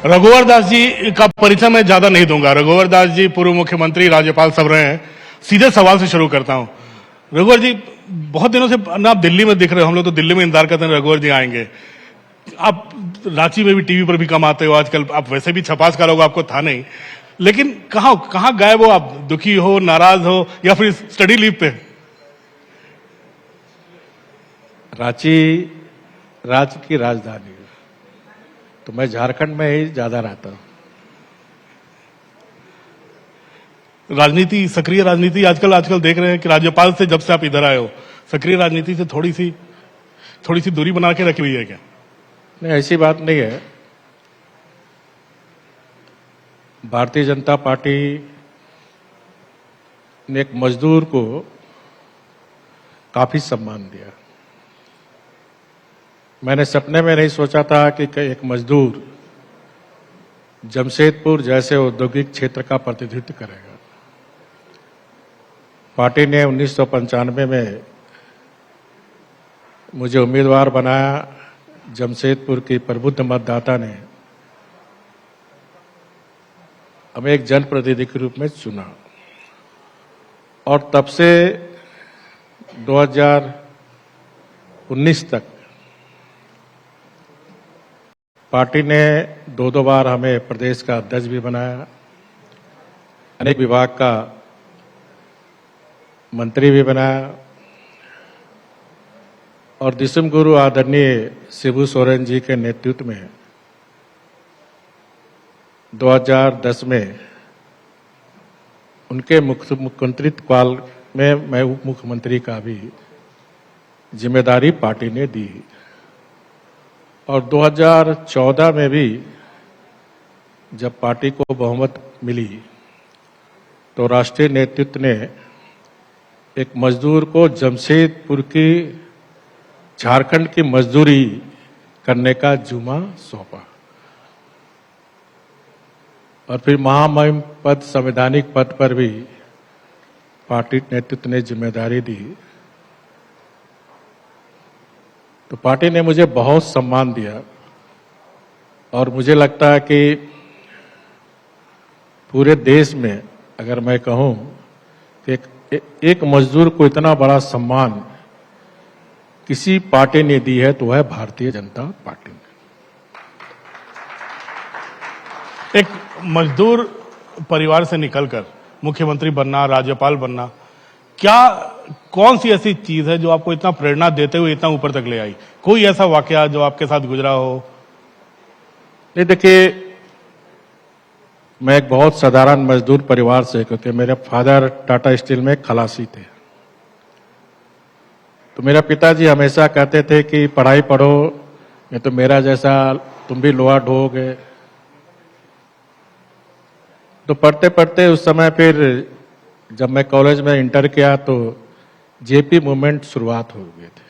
रघुवर दास जी का परिचय मैं ज्यादा नहीं दूंगा। रघुवर दास जी पूर्व मुख्यमंत्री, राज्यपाल सब रहे हैं। सीधे सवाल से शुरू करता हूं। रघुवर जी, बहुत दिनों से ना आप दिल्ली में दिख रहे हो, हम लोग तो दिल्ली में इंतजार करते हैं रघुवर जी आएंगे। आप रांची में भी टीवी पर भी कम आते हो आजकल, आप वैसे भी छपास का लोग, आपको था नहीं, लेकिन कहां गायब हो आप? दुखी हो, नाराज हो, या फिर स्टडी लीव पे? रांची राज्य की राजधानी है, तो मैं झारखंड में ही ज्यादा रहता हूं। राजनीति, सक्रिय राजनीति आजकल देख रहे हैं कि राज्यपाल से जब से आप इधर आए हो, सक्रिय राजनीति से थोड़ी सी दूरी बना के रखी हुई है क्या? नहीं, ऐसी बात नहीं है। भारतीय जनता पार्टी ने एक मजदूर को काफी सम्मान दिया। मैंने सपने में नहीं सोचा था कि एक मजदूर जमशेदपुर जैसे औद्योगिक क्षेत्र का प्रतिनिधित्व करेगा। पार्टी ने 1995 में मुझे उम्मीदवार बनाया। जमशेदपुर की प्रबुद्ध मतदाता ने हमें एक जनप्रतिनिधि के रूप में चुना, और तब से 2019 तक पार्टी ने दो बार हमें प्रदेश का अध्यक्ष भी बनाया, अनेक विभाग का मंत्री भी बनाया, और दिसम गुरु आदरणीय शिबू सोरेन जी के नेतृत्व में 2010 में उनके मुख्यमंत्रित्व काल में मैं उप मुख्यमंत्री का भी जिम्मेदारी पार्टी ने दी, और 2014 में भी जब पार्टी को बहुमत मिली तो राष्ट्रीय नेतृत्व ने एक मजदूर को जमशेदपुर की झारखंड की मजदूरी करने का जुम्मा सौंपा, और फिर महामहिम पद, संवैधानिक पद पर भी पार्टी नेतृत्व ने जिम्मेदारी दी। तो पार्टी ने मुझे बहुत सम्मान दिया, और मुझे लगता है कि पूरे देश में अगर मैं कहूं कि एक मजदूर को इतना बड़ा सम्मान किसी पार्टी ने दी है तो वह भारतीय जनता पार्टी ने। एक मजदूर परिवार से निकलकर मुख्यमंत्री बनना, राज्यपाल बनना, कौन सी ऐसी चीज है जो आपको इतना प्रेरणा देते हुए इतना ऊपर तक ले आई? कोई ऐसा वाकया जो आपके साथ गुजरा हो? नहीं, देखिए, मैं एक बहुत साधारण मजदूर परिवार से, क्योंकि मेरे फादर टाटा स्टील में खलासी थे। तो मेरा पिताजी हमेशा कहते थे कि पढ़ाई पढ़ो, नहीं तो मेरा जैसा तुम भी लोहा ढोओगे। तो पढ़ते पढ़ते उस समय फिर जब मैं कॉलेज में इंटर किया तो जेपी मूवमेंट शुरुआत हो गए थे,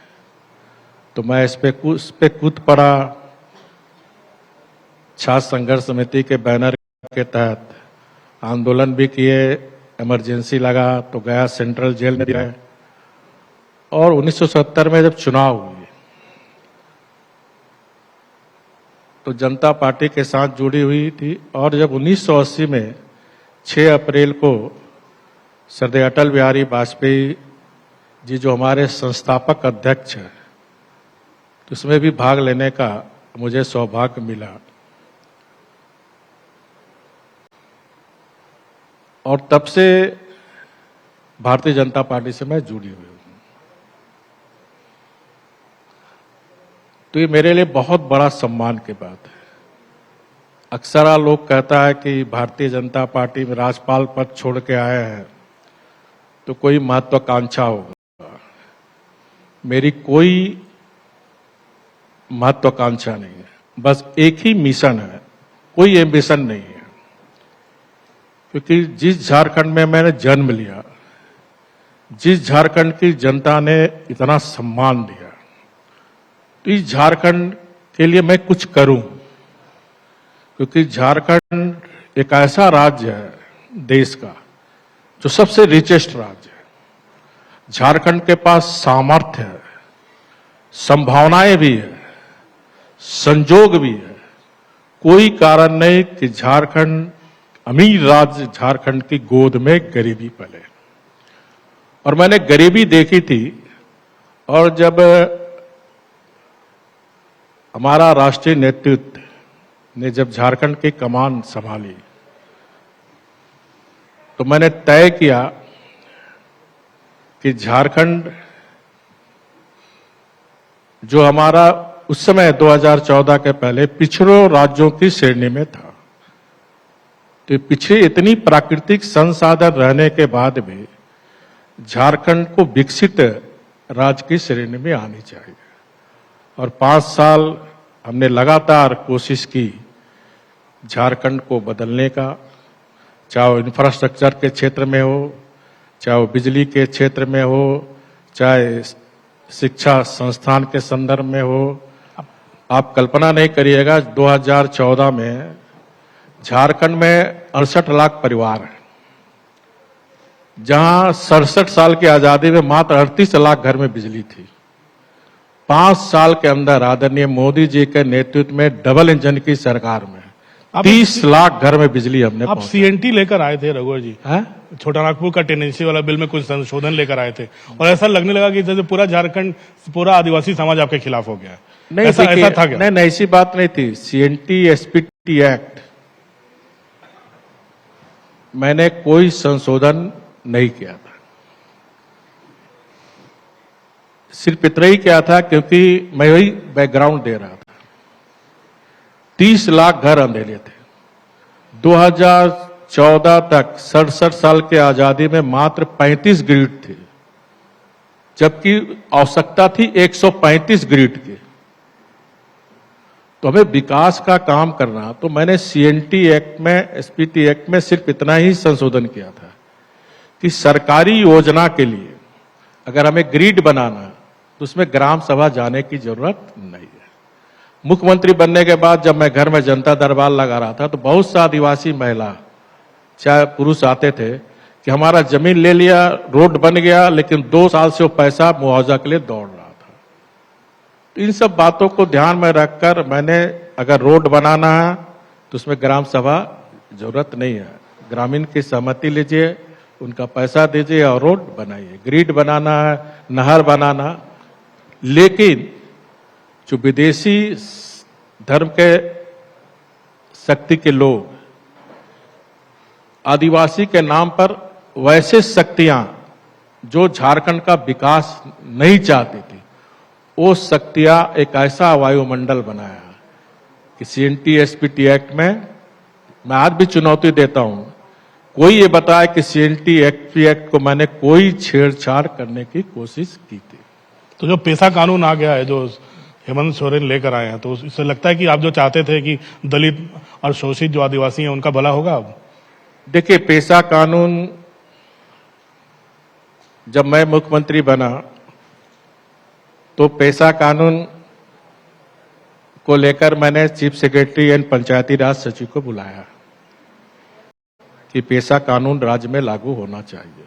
तो मैं इस पे कूद पड़ा। छात्र संघर्ष समिति के बैनर के तहत आंदोलन भी किए, इमरजेंसी लगा तो गया सेंट्रल जेल में दिया, और 1970 में जब चुनाव हुए तो जनता पार्टी के साथ जुड़ी हुई थी, और जब 1980 में 6 अप्रैल को श्रद्धेय अटल बिहारी वाजपेयी जी जो हमारे संस्थापक अध्यक्ष हैं, तो उसमें भी भाग लेने का मुझे सौभाग्य मिला, और तब से भारतीय जनता पार्टी से मैं जुड़ी हुई हूं। तो ये मेरे लिए बहुत बड़ा सम्मान की बात है। अक्सर लोग कहता है कि भारतीय जनता पार्टी में राज्यपाल पद छोड़ के आए हैं तो कोई महत्वाकांक्षा होगा। मेरी कोई महत्वाकांक्षा नहीं है, बस एक ही मिशन है, कोई एम्बिशन नहीं है। क्योंकि जिस झारखंड में मैंने जन्म लिया, जिस झारखंड की जनता ने इतना सम्मान दिया, तो इस झारखंड के लिए मैं कुछ करूं, क्योंकि झारखंड एक ऐसा राज्य है देश का जो सबसे रिचेस्ट राज्य है। झारखंड के पास सामर्थ्य है, संभावनाएं भी है, संजोग भी है, कोई कारण नहीं कि झारखंड, अमीर राज्य झारखंड की गोद में गरीबी पले। और मैंने गरीबी देखी थी, और जब हमारा राष्ट्रीय नेतृत्व ने जब झारखंड की कमान संभाली, तो मैंने तय किया कि झारखंड जो हमारा उस समय 2014 के पहले पिछड़ों राज्यों की श्रेणी में था, तो पिछड़े इतनी प्राकृतिक संसाधन रहने के बाद भी झारखंड को विकसित राज्य की श्रेणी में आनी चाहिए। और 5 साल हमने लगातार कोशिश की झारखंड को बदलने का, चाहे वो इंफ्रास्ट्रक्चर के क्षेत्र में हो, चाहे वो बिजली के क्षेत्र में हो, चाहे शिक्षा संस्थान के संदर्भ में हो। आप कल्पना नहीं करिएगा, 2014 में झारखंड में 68 लाख परिवार हैं, जहां 67 साल की आजादी में मात्र 38 लाख घर में बिजली थी। 5 साल के अंदर आदरणीय मोदी जी के नेतृत्व में डबल इंजन की सरकार में 30 लाख घर में बिजली हमने आप सीएनटी लेकर आए थे रघुवर जी, है? छोटा नागपुर का टेनेंसी वाला बिल में कुछ संशोधन लेकर आए थे, और ऐसा लगने लगा कि जैसे पूरा झारखंड, पूरा आदिवासी समाज आपके खिलाफ हो गया। नहीं, ऐसा था क्या? नहीं, ऐसी बात नहीं थी। सीएनटी एसपीटी एक्ट मैंने कोई संशोधन नहीं किया था। सिर्फ इतना ही किया था क्योंकि मैं वही बैकग्राउंड दे रहा था। 30 लाख घर अंधेरे थे। 2014 तक 67 साल की आजादी में मात्र 35 ग्रिड थे, जबकि आवश्यकता थी 135 ग्रिड की। तो हमें विकास का काम करना, तो मैंने सीएनटी एक्ट में, एसपीटी एक्ट में सिर्फ इतना ही संशोधन किया था कि सरकारी योजना के लिए अगर हमें ग्रिड बनाना, तो उसमें ग्राम सभा जाने की जरूरत नहीं है। मुख्यमंत्री बनने के बाद जब मैं घर में जनता दरबार लगा रहा था, तो बहुत सा आदिवासी महिला चाहे पुरुष आते थे कि हमारा जमीन ले लिया, रोड बन गया, लेकिन 2 साल से वो पैसा मुआवजा के लिए दौड़ रहा था। तो इन सब बातों को ध्यान में रखकर मैंने, अगर रोड बनाना है तो उसमें ग्राम सभा जरूरत नहीं है, ग्रामीण की सहमति लीजिए, उनका पैसा दीजिए और रोड बनाइए। ग्रिड बनाना है, नहर बनाना, लेकिन जो विदेशी धर्म के शक्ति के लोग आदिवासी के नाम पर वैसे शक्तियां जो झारखंड का विकास नहीं चाहती थी, वो शक्तियां एक ऐसा वायुमंडल बनाया कि सीएनटी एसपीटी एक्ट में, मैं आज भी चुनौती देता हूं, कोई ये बताए कि सीएनटी एक्ट को मैंने कोई छेड़छाड़ करने की कोशिश की थी। तो जो पेशा कानून आ गया है, जो हेमंत सोरेन लेकर आए हैं, तो इससे लगता है कि आप जो चाहते थे कि दलित और शोषित जो आदिवासी हैं उनका भला होगा अब? देखिए, पेशा कानून, जब मैं मुख्यमंत्री बना तो पेशा कानून को लेकर मैंने चीफ सेक्रेटरी एंड पंचायती राज सचिव को बुलाया कि पेशा कानून राज्य में लागू होना चाहिए।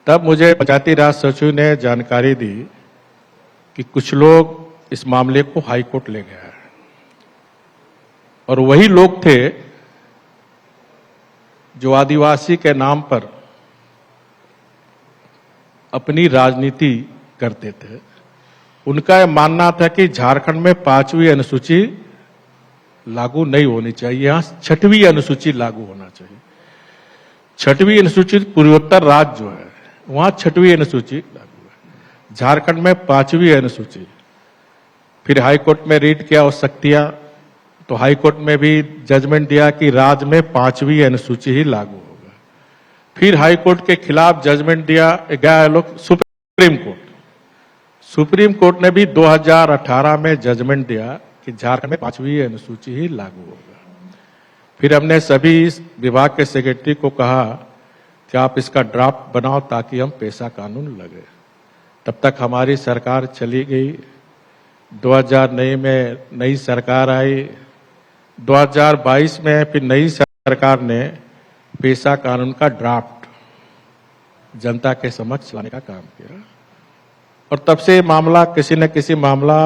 तब मुझे पंचायती राज सचिव ने जानकारी दी कि कुछ लोग इस मामले को हाई कोर्ट ले गए हैं, और वही लोग थे जो आदिवासी के नाम पर अपनी राजनीति करते थे। उनका यह मानना था कि झारखंड में 5वीं अनुसूची लागू नहीं होनी चाहिए, यहां 6वीं अनुसूची लागू होना चाहिए। 6वीं अनुसूची पूर्वोत्तर राज्य जो है वहां 6वीं अनुसूची लागू है, झारखंड में 5वीं अनुसूची। फिर हाईकोर्ट में रीट किया और शक्तियां, तो हाईकोर्ट में भी जजमेंट दिया कि राज्य में 5वीं अनुसूची ही लागू होगा। फिर हाईकोर्ट के खिलाफ जजमेंट दिया गया लोग सुप्रीम कोर्ट। सुप्रीम कोर्ट ने भी 2018 में जजमेंट दिया कि झारखंड में 5वीं अनुसूची ही लागू होगा। फिर हमने सभी विभाग के सेक्रेटरी को कहा कि आप इसका ड्राफ्ट बनाओ ताकि हम पेशा कानून लगे। तब तक हमारी सरकार चली गई। 2009 में नई सरकार आई। 2022 में फिर नई सरकार ने पेशा कानून का ड्राफ्ट जनता के समक्ष लाने का काम किया, और तब से मामला किसी न किसी मामला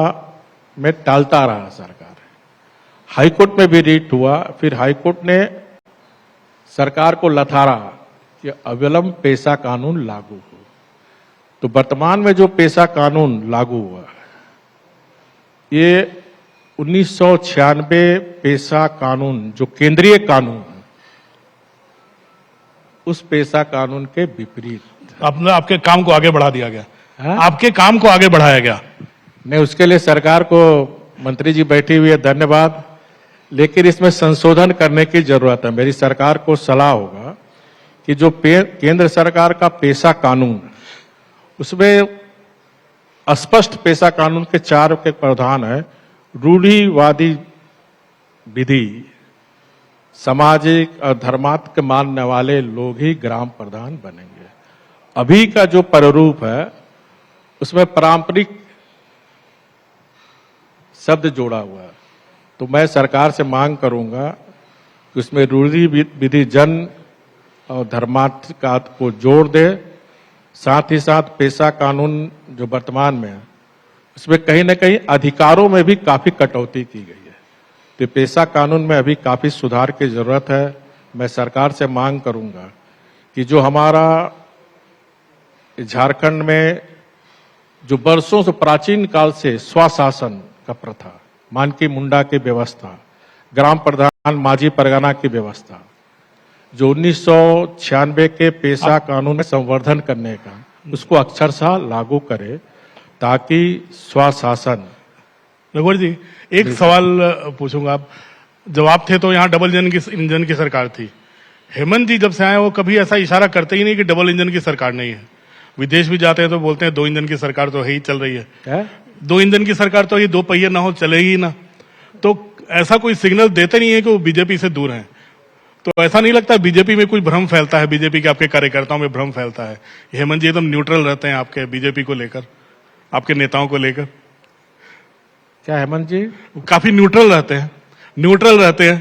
में टालता रहा सरकार। हाईकोर्ट में भी रीट हुआ, फिर हाईकोर्ट ने सरकार को लथाड़ा कि अविलंब पेशा कानून लागू हो। तो वर्तमान में जो पेशा कानून लागू हुआ ये 1996 पेशा कानून जो केंद्रीय कानून है, उस पेशा कानून के विपरीत। आपके काम को आगे बढ़ा दिया गया। हाँ? आपके काम को आगे बढ़ाया गया। नहीं, उसके लिए सरकार को मंत्री जी बैठी हुई है, धन्यवाद, लेकिन इसमें संशोधन करने की जरूरत है। मेरी सरकार को सलाह होगा कि जो केंद्र सरकार का पेशा कानून उसमें स्पष्ट पेशा कानून के 4 के प्रावधान है। रूढ़िवादी विधि, सामाजिक और धर्मात्म के मानने वाले लोग ही ग्राम प्रधान बनेंगे। अभी का जो प्रारूप है उसमें पारंपरिक शब्द जोड़ा हुआ है। तो मैं सरकार से मांग करूंगा कि उसमें रूढ़ि विधि जन और धर्मात्म को जोड़ दे। साथ ही साथ पेशा कानून जो वर्तमान में है उसमें कहीं ना कहीं अधिकारों में भी काफी कटौती की गई है। तो पेशा कानून में अभी काफी सुधार की जरूरत है। मैं सरकार से मांग करूंगा कि जो हमारा झारखंड में जो वर्षों से प्राचीन काल से स्वशासन का प्रथा, मानकी मुंडा की व्यवस्था, ग्राम प्रधान मांझी परगना की व्यवस्था, जो 1996 के पेशा कानून में संवर्धन करने का, उसको अक्षरशः लागू करे ताकि स्वशासन। रघुवर जी, एक सवाल पूछूंगा। जब आप थे तो यहाँ डबल इंजन की सरकार थी। हेमंत जी जब से आए वो कभी ऐसा इशारा करते ही नहीं कि डबल इंजन की सरकार नहीं है। विदेश भी जाते हैं तो बोलते हैं 2 इंजन की सरकार तो है ही, चल रही है। 2 इंजन की सरकार तो ये 2 पहिए ना हो चलेगी ही ना। तो ऐसा कोई सिग्नल देते नहीं है कि वो बीजेपी से दूर हैं। तो ऐसा नहीं लगता बीजेपी में कुछ भ्रम फैलता है, बीजेपी के आपके कार्यकर्ताओं में भ्रम फैलता है? हेमंत जी एकदम न्यूट्रल रहते हैं आपके बीजेपी को लेकर, आपके नेताओं को लेकर। क्या हेमंत जी काफी न्यूट्रल रहते हैं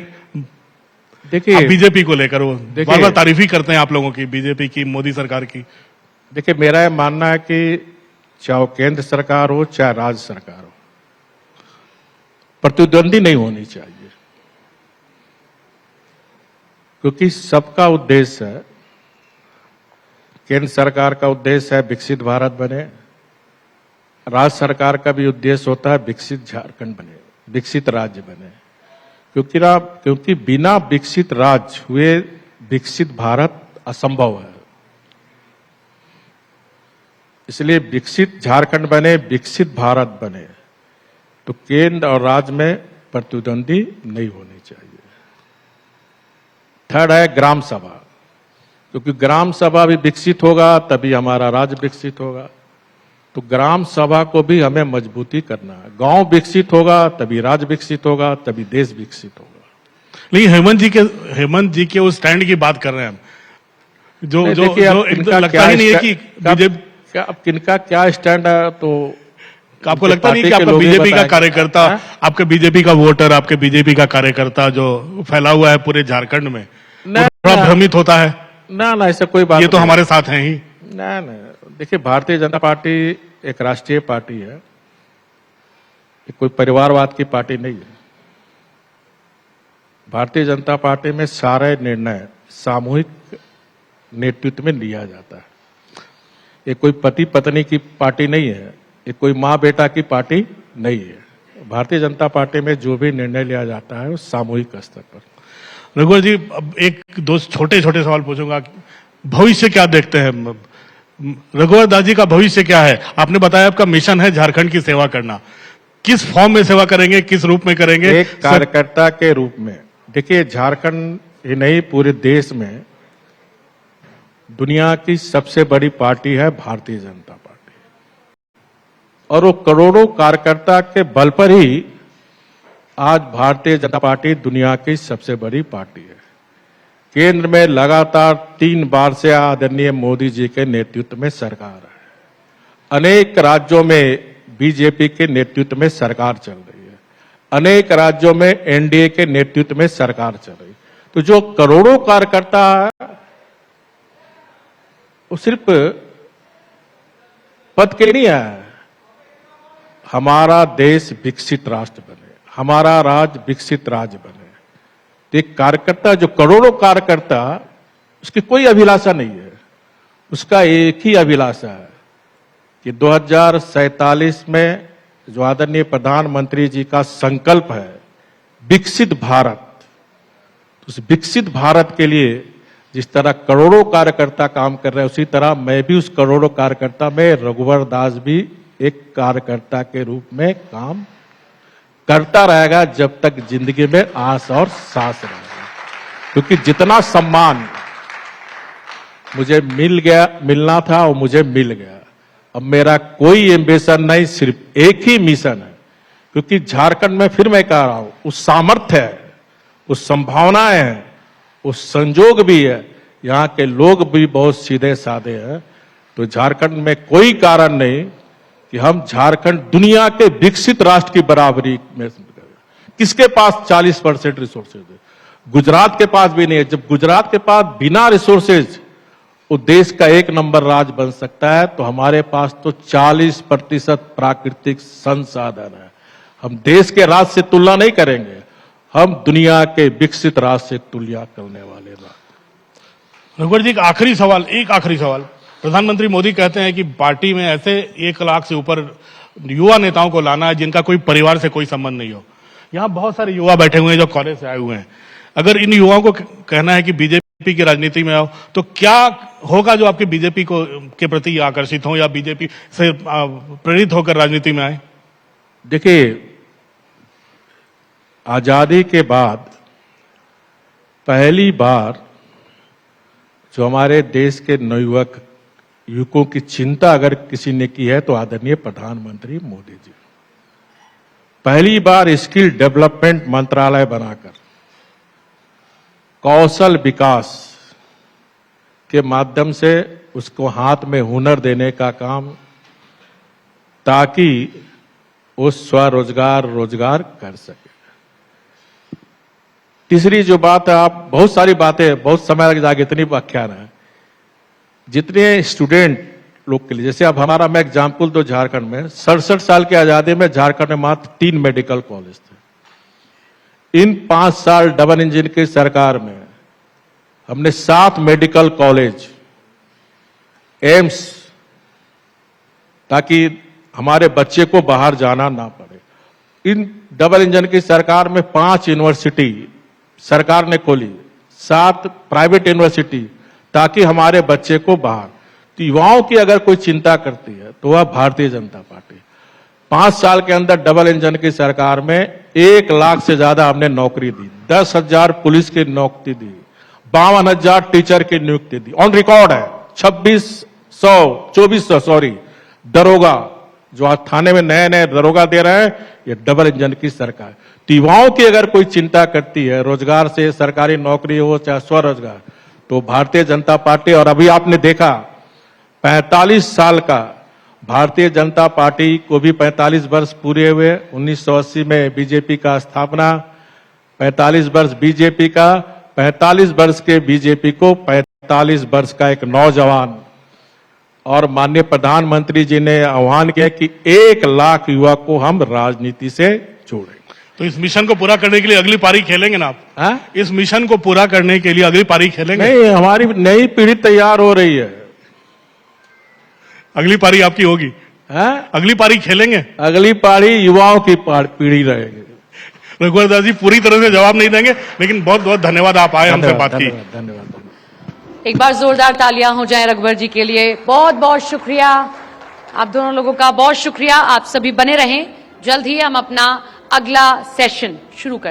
देखिए बीजेपी को लेकर। वो बार बार तारीफ ही करते हैं आप लोगों की, बीजेपी की, मोदी सरकार की। देखिए, मेरा यह मानना है कि चाहे केंद्र सरकार हो चाहे राज्य सरकार हो, प्रतिद्वंदी नहीं होनी चाहिए, क्योंकि सबका उद्देश्य है, केंद्र सरकार का उद्देश्य है विकसित भारत बने, राज्य सरकार का भी उद्देश्य होता है विकसित झारखंड बने, विकसित राज्य बने। क्योंकि बिना विकसित राज्य हुए विकसित भारत असंभव है। इसलिए विकसित झारखंड बने, विकसित भारत बने, तो केंद्र और राज्य में प्रतिद्वंदी नहीं होनी चाहिए। थर्ड है ग्राम सभा, क्योंकि ग्राम सभा भी विकसित होगा तभी हमारा राज्य विकसित होगा। तो ग्राम सभा को भी हमें मजबूती करना है। गांव विकसित होगा तभी राज्य विकसित होगा, तभी देश विकसित होगा। लेकिन हेमंत जी के उस स्टैंड की बात कर रहे हैं हम, जो लगता ही नहीं है कि बीजेपी किनका क्या स्टैंड है। तो आपको लगता नहीं कि आपका बीजेपी का कार्यकर्ता, आपके बीजेपी का वोटर, आपके बीजेपी का कार्यकर्ता जो फैला हुआ है पूरे झारखंड में, थोड़ा भ्रमित होता है? ना, ऐसा कोई बात ये तो हमारे साथ हैं ही। ना, देखिए, भारतीय जनता पार्टी एक राष्ट्रीय पार्टी है, ये कोई परिवारवाद की पार्टी नहीं है। भारतीय जनता पार्टी में सारे निर्णय सामूहिक नेतृत्व में लिया जाता है। ये कोई पति पत्नी की पार्टी नहीं है, ये कोई माँ बेटा की पार्टी नहीं है। भारतीय जनता पार्टी में जो भी निर्णय लिया जाता है वो सामूहिक स्तर पर। रघुवर जी, अब एक दो छोटे छोटे सवाल पूछूंगा। भविष्य क्या देखते हैं? रघुवर दास जी का भविष्य क्या है? आपने बताया आपका मिशन है झारखंड की सेवा करना। किस फॉर्म में सेवा करेंगे, किस रूप में करेंगे? एक कार्यकर्ता के रूप में। देखिए, झारखंड ही नहीं पूरे देश में दुनिया की सबसे बड़ी पार्टी है भारतीय जनता पार्टी, और वो करोड़ों कार्यकर्ता के बल पर ही आज भारतीय जनता पार्टी दुनिया की सबसे बड़ी पार्टी है। केंद्र में लगातार 3 बार से आदरणीय मोदी जी के नेतृत्व में सरकार है। अनेक राज्यों में बीजेपी के नेतृत्व में सरकार चल रही है, अनेक राज्यों में एनडीए के नेतृत्व में सरकार चल रही है। तो जो करोड़ों कार्यकर्ता वो सिर्फ पद के नहीं है। हमारा देश विकसित राष्ट्र बने, हमारा राज्य विकसित राज्य बने। तो एक कार्यकर्ता, जो करोड़ों कार्यकर्ता, उसकी कोई अभिलाषा नहीं है, उसका एक ही अभिलाषा है कि 2047 में जो आदरणीय प्रधानमंत्री जी का संकल्प है विकसित भारत, तो उस विकसित भारत के लिए जिस तरह करोड़ों कार्यकर्ता काम कर रहे हैं, उसी तरह मैं भी उस करोड़ों कार्यकर्ता में, रघुवर दास भी एक कार्यकर्ता के रूप में काम करता रहेगा जब तक जिंदगी में आस और सांस रहेगा। क्योंकि जितना सम्मान मुझे मिलना था वो मुझे मिल गया। अब मेरा कोई एम्बिशन नहीं, सिर्फ एक ही मिशन है। क्योंकि झारखंड में, फिर मैं कह रहा हूं, उस सामर्थ्य है, उस संभावनाएं हैं, उस संजोग भी है, यहाँ के लोग भी बहुत सीधे साधे हैं। तो झारखंड में कोई कारण नहीं कि हम झारखंड दुनिया के विकसित राष्ट्र की बराबरी में। किसके पास 40% रिसोर्सेज है? गुजरात के पास भी नहीं है। जब गुजरात के पास बिना रिसोर्सेज वो देश का एक नंबर राज्य बन सकता है, तो हमारे पास तो 40% प्राकृतिक संसाधन है। हम देश के राज्य से तुलना नहीं करेंगे, हम दुनिया के विकसित राज्य से तुलना करने वाले राज्य। रघुवर जी, एक आखिरी सवाल। प्रधानमंत्री मोदी कहते हैं कि पार्टी में ऐसे 1 लाख से ऊपर युवा नेताओं को लाना है जिनका कोई परिवार से कोई संबंध नहीं हो। यहाँ बहुत सारे युवा बैठे हुए हैं जो कॉलेज से आए हुए हैं। अगर इन युवाओं को कहना है कि बीजेपी की राजनीति में आओ, तो क्या होगा जो आपके बीजेपी को के प्रति आकर्षित हो या बीजेपी से प्रेरित होकर राजनीति में आए? देखिए, आजादी के बाद पहली बार जो हमारे देश के नवयुवक युवकों की चिंता अगर किसी ने की है तो आदरणीय प्रधानमंत्री मोदी जी। पहली बार स्किल डेवलपमेंट मंत्रालय बनाकर कौशल विकास के माध्यम से उसको हाथ में हुनर देने का काम, ताकि वो स्वरोजगार रोजगार कर सके। तीसरी जो बात है, आप बहुत सारी बातें, बहुत समय लग जाएगा, इतनी व्याख्यान है। जितने स्टूडेंट लोग के लिए, जैसे अब हमारा, मैं एग्जाम्पल दो, झारखंड में 67 साल की आजादी में झारखंड में मात्र 3 मेडिकल कॉलेज थे। इन 5 साल डबल इंजन की सरकार में हमने 7 मेडिकल कॉलेज, एम्स, ताकि हमारे बच्चे को बाहर जाना ना पड़े। इन डबल इंजन की सरकार में 5 यूनिवर्सिटी सरकार ने खोली, 7 प्राइवेट यूनिवर्सिटी, ताकि हमारे बच्चे को बाहर। तो युवाओं की अगर कोई चिंता करती है तो वह भारतीय जनता पार्टी। 5 साल के अंदर डबल इंजन की सरकार में 1 लाख से ज्यादा हमने नौकरी दी, 10,000 पुलिस की नौकरी दी, 52,000 टीचर की नियुक्ति दी। ऑन रिकॉर्ड है। 2400 दरोगा, जो आज थाने में नए नए दरोगा दे रहे हैं, ये डबल इंजन की सरकार। तो युवाओं की अगर कोई चिंता करती है, रोजगार से, सरकारी नौकरी हो चाहे स्वरोजगार, तो भारतीय जनता पार्टी। और अभी आपने देखा 45 साल का, भारतीय जनता पार्टी को भी 45 वर्ष पूरे हुए। 1980 में बीजेपी का स्थापना, 45 वर्ष बीजेपी का, 45 वर्ष के बीजेपी को 45 वर्ष का एक नौजवान। और माननीय प्रधानमंत्री जी ने आह्वान किया कि 1 लाख युवा को हम राजनीति से जोड़ें। तो इस मिशन को पूरा करने के लिए अगली पारी खेलेंगे ना आप? हा? इस मिशन को पूरा करने के लिए अगली पारी खेलेंगे? नहीं, हमारी नई पीढ़ी तैयार हो रही है। अगली पारी आपकी होगी? हा? अगली पारी खेलेंगे? अगली पारी युवाओं की पीढ़ी रहेगी। रघुवर दास जी पूरी तरह से जवाब नहीं देंगे, लेकिन बहुत बहुत धन्यवाद, आप आए, हमसे बात की। धन्यवाद। एक बार जोरदार तालियां हो जाएं रघुवर जी के लिए। बहुत बहुत शुक्रिया आप दोनों लोगों का, बहुत शुक्रिया। आप सभी बने रहें, जल्द ही हम अपना अगला सेशन शुरू करें।